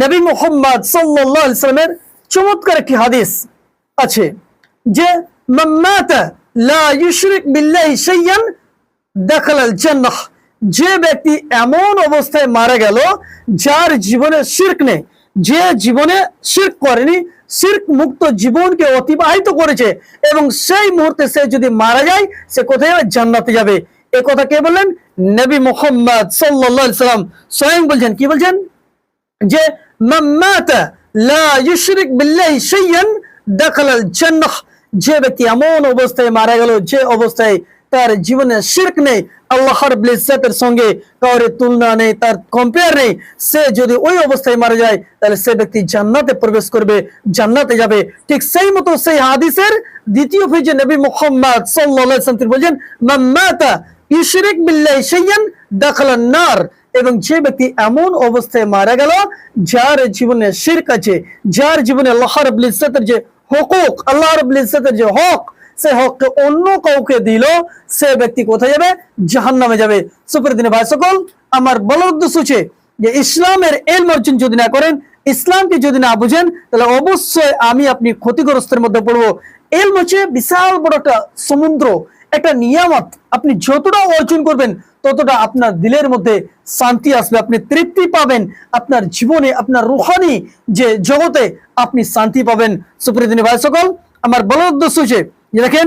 নবী মুহাম্মদ সাল্লাল্লাহু আলাইহি সাল্লামের চমৎকার একটি হাদিস আছে যে মান মাতা লা ইউশরিক বিল্লাহি শাইয়ান দাখালাল জান্নাহ। যে ব্যক্তি এমন অবস্থায় মারা গেল যার জীবনে শিরক নেই, যে জীবনে শিরক করেনি, শিরক মুক্ত জীবনকে অতিবাহিত করেছে, এবং সেই মুহূর্তে সে যদি মারা যায় সে কোথায় যাবে? জান্নাতে যাবে। এ কথা কে বললেন? নবী মুহাম্মদ সাল্লাল্লাহু আলাইহি সাল্লাম স্বয়ং বলছেন। কি বলছেন? যে মান মাতা লা ইউশরিক বিল্লাহি শাইয়ান দাখালাল জান্নাহ। যে ব্যক্তি এমন অবস্থায় মারা গেল যে অবস্থায় তার জীবনে শিরক নেই, আল্লাহ রাব্বুল ইজ্জতের সঙ্গে কারোর তুলনা নেই, তার কম্পেয়ার নেই, সে যদি ওই অবস্থায় মারা যায় তাহলে সে ব্যক্তি জান্নাতে প্রবেশ করবে, জান্নাতে যাবে। ঠিক সেই মতো সেই হাদিসের দ্বিতীয় পেজে নবী মুহাম্মদ সাল্লাল্লাহু আলাইহি ওয়াসাল্লাম বলেন মান মাতা ইউশরিক বিল্লাহি শাইয়ান দাখালান নার। এবং যে ব্যক্তি এমন অবস্থায় মারা গেল যার জীবনে শিরক আছে, যার জীবনে আল্লাহ রাব্বুল ইজ্জতের যে হুকুক, আল্লাহ রাব্বুল ইজ্জতের যে হক, সে হককে অন্য কাউকে দিল, সে ব্যক্তি কোথায় যাবে? জাহান্নামে যাবে। সুপ্রিয় ভাই সকল, আমার বলার উদ্দেশ্য হচ্ছে যে ইসলামের ইলম অর্জন যদি না করেন, ইসলামকে যদি না বুঝেন, তাহলে অবশ্যই আমি আপনি ক্ষতিগ্রস্তের মধ্যে পড়বো। ইলম হচ্ছে বিশাল বড় একটা সমুদ্র, একটা নিয়ামত। আপনি যতটা অর্জন করবেন ততটা আপনার দিলের মধ্যে শান্তি আসবে, আপনি তৃপ্তি পাবেন, আপনার জীবনে আপনার রুহানি যে জগতে আপনি শান্তি পাবেন। সুপ্রিয় ভাই সকল, আমার বলার উদ্দেশ্য হচ্ছে যে দেখেন